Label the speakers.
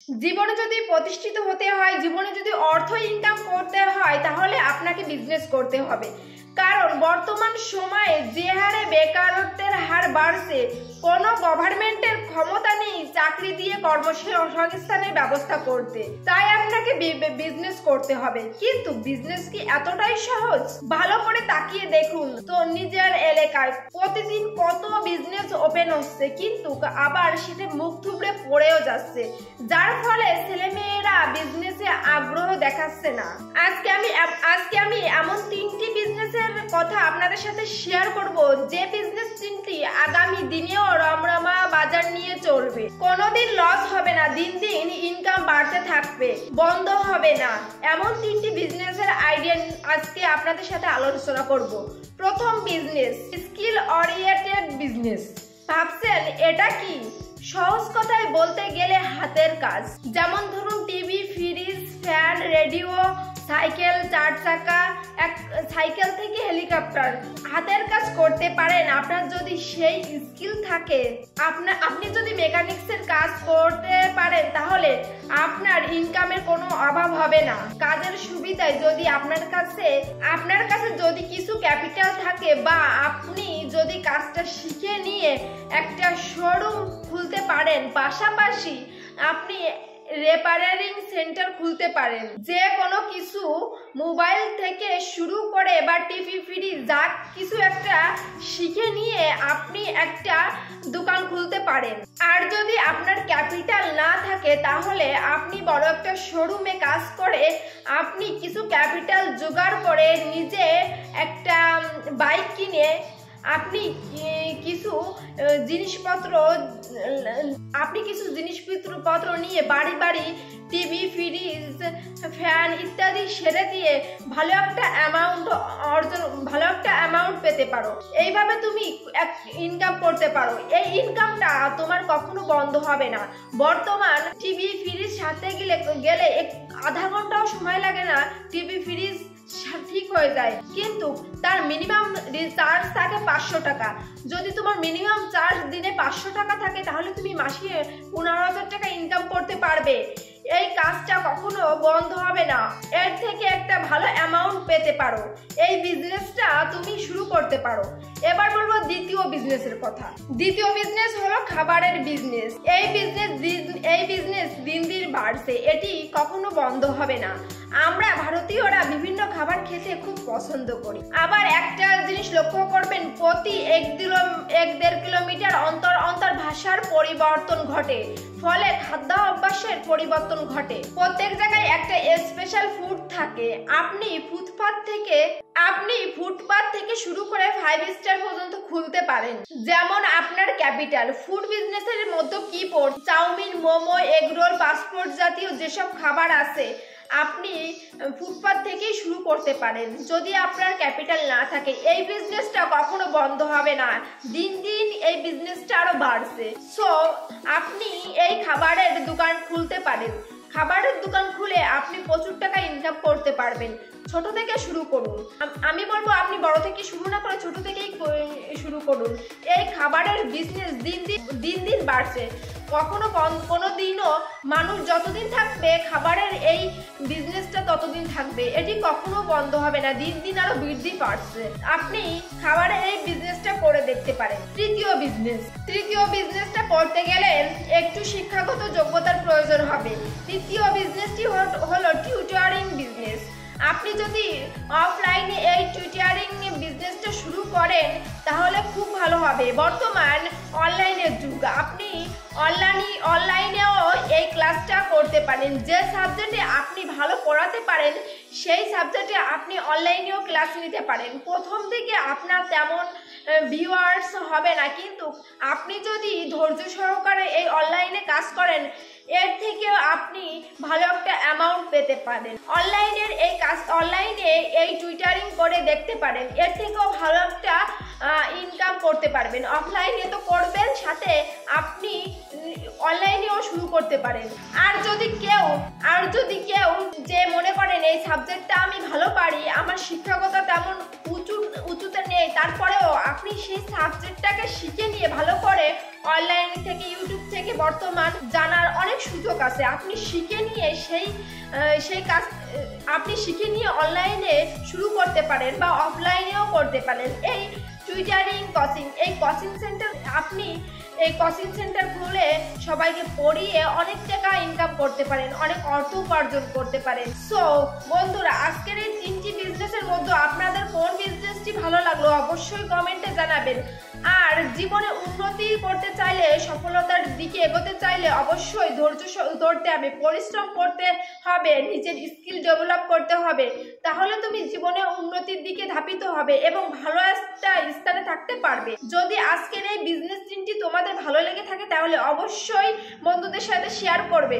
Speaker 1: জীবনে যদি প্রতিষ্ঠিত হতে হয়, জীবনে যদি অর্থ ইনকাম করতে হয়, তাহলে আপনাকে বিজনেস করতে হবে। কারণ বর্তমান সময়ে যে হারে বেকারত্বের হার বাড়ছে, কোনো গভর্নমেন্টের ক্ষমতা নেই চাকরি দিয়ে কর্মসংস্থানের ব্যবস্থা করতে। তাই আপনাকে বিজনেস করতে হবে। কিন্তু বিজনেস কি এতটাই সহজ? ভালো করে তাকিয়ে দেখুন তো নিজের এলাকায় প্রতিদিন কত বিজনেস ওপেন হচ্ছে, কিন্তু আবার সেটা মুখ থুবড়ে পড়েও যাচ্ছে, যার ফলে ছেলেমেয়েরা বিজনেসে আগ্রহ দেখাচ্ছে না। আজকে আমি এমন 3টি বিজনেসের কথা আপনাদের সাথে শেয়ার করব, যে বিজনেস 3টি আগামী দিনেও রমরমা বাজার নিয়ে চলবে। কোনোদিন লস হবে না, দিন দিন ইনকাম বাড়তে থাকবে, বন্ধ হবে না। এমন 3টি বিজনেসের আইডিয়া আজকে আপনাদের সাথে আলোচনা করব। প্রথম বিজনেস, স্কিল ওরিয়েন্টেড বিজনেস। ভাবছেন এটা কি? সহজ কথায় বলতে গেলে হাতের কাজ। যেমন ধরুন TV, fridge, fan, radio, cycle, 4 চাকা, সাইকেল থেকে হেলিকপ্টার। হাতের কাজ করতে পারেন, আপনার যদি সেই স্কিল থাকে, আপনি যদি মেকানিক্সের কাজ করতে পারেন, তাহলে আপনার ইনকামের কোনো অভাব হবে না। কাজের সুবিধায় যদি আপনার কাছে যদি কিছু ক্যাপিটাল থাকে, বা আপনি যদি কাজটা শিখে নিয়ে একটা শোরুম খুলতে পারেন, পাশাপাশি আপনি রিপেয়ারিং সেন্টার খুলতে পারেন। যে কোনো কিছু মোবাইল থেকে শুরু করে বা টিভি, ফ্রিজ, যা কিছু একটা শিখে নিয়ে আপনি একটা দোকান খুলতে পারেন। আর যদি আপনার ক্যাপিটাল না থাকে, তাহলে আপনি বড় একটা শোরুমে কাজ করে আপনি কিছু ক্যাপিটাল জোগাড় করে নিজে একটা বাইক কিনে আপনি কিছু জিনিসপত্র নিয়ে বাড়ি বাড়ি টিভি, ফ্রিজ, ফ্যান ইত্যাদি সেরে দিয়ে ভালো একটা অ্যামাউন্ট পেতে পারো। এইভাবে তুমি ইনকাম করতে পারো। এই ইনকামটা তোমার কখনো বন্ধ হবে না। বর্তমান টিভি, ফ্রিজ সারতে গেলে আধা ঘন্টাও সময় লাগে না, টিভি, ফ্রিজ ঠিক হয়ে যায়। কিন্তু তার মিনিমাম চার্জ থাকে 500 টাকা। যদি তোমার মিনিমাম চার্জ দিনে 500 টাকা থাকে, তাহলে তুমি মাসে 15,000 টাকা ইনকাম করতে পারবে। এই কাজটা কখনো বন্ধ হবে না, এর থেকে একটা ভালো অ্যামাউন্ট পেতে পারো। এই বিজনেসটা তুমি শুরু করতে পারো। এবার বলবো দ্বিতীয় বিজনেসের কথা। দ্বিতীয় বিজনেস হলো খাবারের বিজনেস। এই বিজনেস দিন দিন বাড়ছে, এটি কখনো বন্ধ হবে না। আমরা ভারতীয়রা বিভিন্ন খাবার খেতে খুব পছন্দ করি। আবার একটা জিনিস লক্ষ্য করবেন, প্রতি 1-1.5 কিলোমিটার অন্তর অন্তর ভাষার পরিবর্তন ঘটে, ফলে খাদ্য অভ্যাসের পরিবর্তন ঘটে। প্রত্যেক জায়গায় একটা স্পেশাল ফুড থাকে। আপনি ফুটপাত থেকে শুরু করে 5 স্টার পর্যন্ত খুলতে পারেন। যেমন আপনার ক্যাপিটাল ফুড বিজনেসের মধ্যে কি পড়ে? চাউমিন, মোমো, এগরোল, পাসপোর্ট জাতীয় যেসব খাবার আছে, আপনি ফুটপাত থেকেই শুরু করতে পারেন। যদি আপনার ক্যাপিটাল না থাকে, এই বিজনেসটা কখনো বন্ধ হবে না, দিন দিন এই বিজনেসটা আরো বাড়ছে। সো আপনি এই খাবারের দোকান খুলতে পারেন। খাবারের দোকান খুলে আপনি প্রচুর টাকা ইনকাম করতে পারবেন। ছোট থেকে শুরু করুন। আমি বলবো আপনি বড় থেকে শুরু না করে ছোট থেকেই শুরু করুন। এই খাবারের বিজনেস দিন দিন বাড়ছে। কোনো দিনও মানুষ যতদিন থাকবে, খাবারের এই বিজনেসটা ততদিন থাকবে। এটি কখনো বন্ধ হবে না, দিন দিন আরো বৃদ্ধি পাচ্ছে। আপনি খাবারের এই বিজনেসটা করে দেখতে পারেন। তৃতীয় বিজনেসটা করতে গেলে একটু শিক্ষাগত যোগ্যতার প্রয়োজন হবে। তৃতীয় বিজনেসটি হলো টিউটরিং বিজনেস। আপনি যদি অফলাইনে এই টিউটরিং বিজনেসটা শুরু করেন, তাহলে খুব ভালো হবে। বর্তমান অনলাইনের যুগ, আপনি অনলাইনেও এই ক্লাসটা করতে পারেন। যে সাবজেক্টে আপনি ভালো পড়াতে পারেন, সেই সাবজেক্টে আপনি অনলাইনেও ক্লাস নিতে পারেন। প্রথম থেকে আপনার তেমন ভিউয়ার্স হবে না, কিন্তু আপনি যদি ধৈর্য সহকারে এই অনলাইনে কাজ করেন, এর থেকেও আপনি ভালো একটা অ্যামাউন্ট পেতে পারেন। অনলাইনে এই টিউটরিং করে দেখতে পারেন, এর থেকেও ভালো একটা ইনকাম করতে পারবেন। অফলাইনে তো করবেন, সাথে আপনি অনলাইনেও শুরু করতে পারেন। আর যদি কেউ যে মনে করেন এই সাবজেক্টটা আমি ভালো পারি, আমার শিক্ষকতা তেমন উঁচুতে নেই, তারপরেও আপনি সেই সাবজেক্টটাকে শিখে নিয়ে ভালো করে অনলাইন থেকে, ইউটিউব থেকে বর্তমান জানার অনেক সুযোগ আছে। আপনি শিখে নিয়ে আপনি শিখে নিয়ে অনলাইনে শুরু করতে পারেন বা অফলাইনেও করতে পারেন। এই টিউটারিং কোচিং, এই কোচিং সেন্টার খুলে সবাইকে পড়িয়ে অনেক টাকা ইনকাম করতে পারেন, অনেক অর্থ উপার্জন করতে পারেন। সো বন্ধুরা, আজকের এই 3টি বিজনেসের মধ্যে আপনাদের কোন বিজনেসটি ভালো লাগলো অবশ্যই কমেন্টে জানাবেন। আর জীবনে উন্নতি করতে চাইলে, সফলতার দিকে এগোতে চাইলে অবশ্যই ধৈর্য ধরতে হবে, পরিশ্রম করতে হবে, নিজের স্কিল ডেভেলপ করতে হবে। তাহলে তুমি জীবনে উন্নতির দিকে ধাবিত হবে এবং ভালো একটা স্থানে থাকতে পারবে। যদি আজকের এই বিজনেস 3টি তোমাদের ভালো লেগে থাকে তাহলে অবশ্যই বন্ধুদের সাথে শেয়ার করবে।